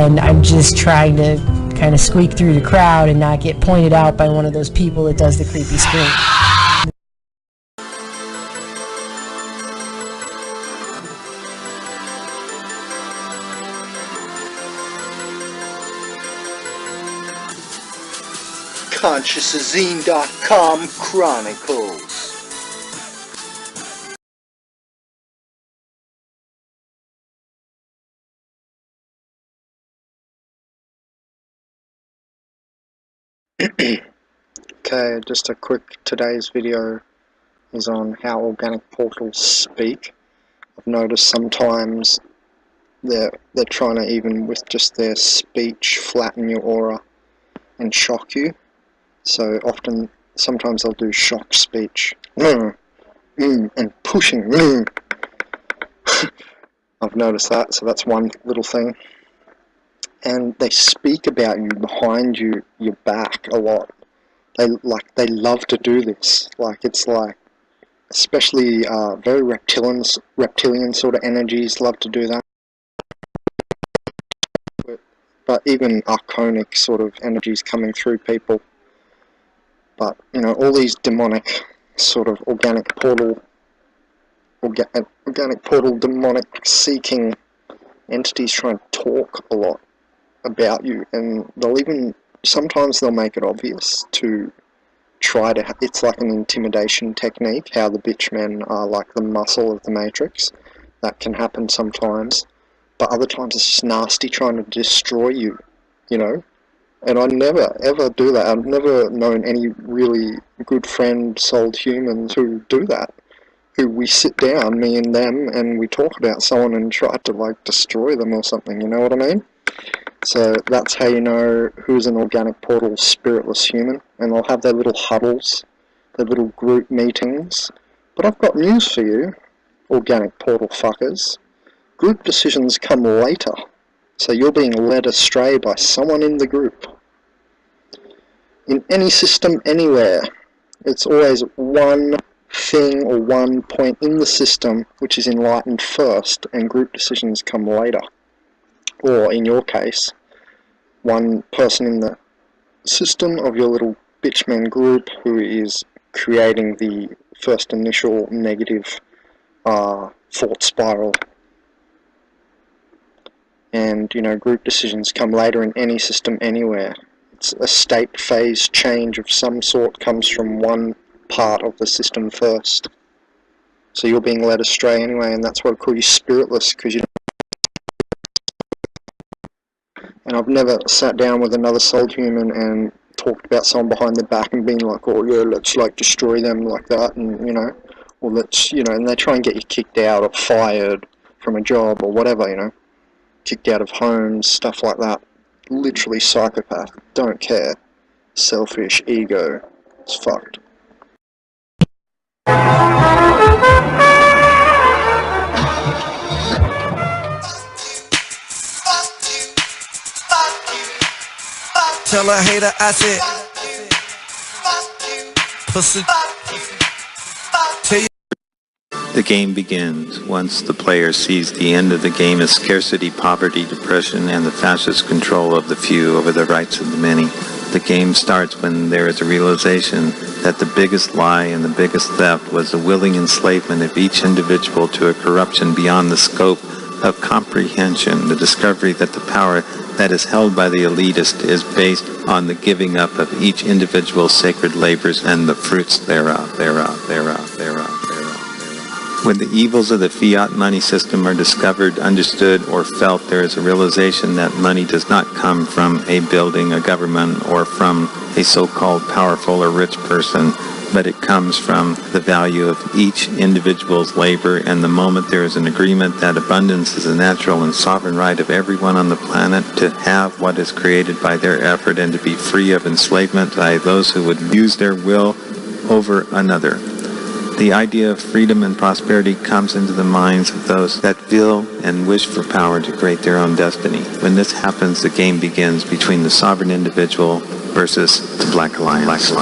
and I'm just trying to kind of squeak through the crowd and not get pointed out by one of those people that does the creepy scream. consciousazine.com Chronicles. Okay, just a quick, today's video is on how organic portals speak. I've noticed sometimes they're trying to, even with just their speech, flatten your aura and shock you. So sometimes they'll do shock speech, and pushing. I've noticed that, so that's one little thing. And they speak about you behind you, your back a lot. They love to do this. It's especially very reptilian sort of energies love to do that. But even archonic sort of energies coming through people. But all these demonic sort of organic portal demonic seeking entities try and talk a lot about you, and sometimes they'll make it obvious to try to, it's like an intimidation technique, how the bitchmen are like the muscle of the matrix. That can happen sometimes, but other times it's just nasty trying to destroy you, and I never ever do that. I've never known any really good friend souled humans who do that, who we sit down, me and them, and we talk about someone and try to destroy them or something, you know what I mean? So that's how you know who's an organic portal spiritless human. And they'll have their little huddles, their little group meetings. But I've got news for you, organic portal fuckers. Group decisions come later. So you're being led astray by someone in the group. In any system, anywhere, it's always one thing or one point in the system which is enlightened first, and group decisions come later. Or in your case, one person in the system of your little bitchman group who is creating the first initial negative thought spiral. And group decisions come later in any system anywhere. It's a state phase change of some sort comes from one part of the system first. So you're being led astray anyway, and that's why I call you spiritless, because you don't. And I've never sat down with another soul human and talked about someone behind their back and been like, oh yeah, let's destroy them like that, and or let's, and they try and get you kicked out or fired from a job or whatever, kicked out of homes, stuff like that. Literally psychopath, don't care, selfish, ego, it's fucked. Tell a hater I said, pussy. Tell you. The game begins once the player sees the end of the game as scarcity, poverty, depression, and the fascist control of the few over the rights of the many. The game starts when there is a realization that the biggest lie and the biggest theft was the willing enslavement of each individual to a corruption beyond the scope of comprehension, the discovery that the power that is held by the elitist is based on the giving up of each individual's sacred labors and the fruits thereof. When the evils of the fiat money system are discovered, understood, or felt, there is a realization that money does not come from a building, a government, or from a so-called powerful or rich person, but it comes from the value of each individual's labor, and the moment there is an agreement that abundance is a natural and sovereign right of everyone on the planet to have what is created by their effort and to be free of enslavement by those who would use their will over another. The idea of freedom and prosperity comes into the minds of those that feel and wish for power to create their own destiny. When this happens, the game begins between the sovereign individual versus the Black Alliance.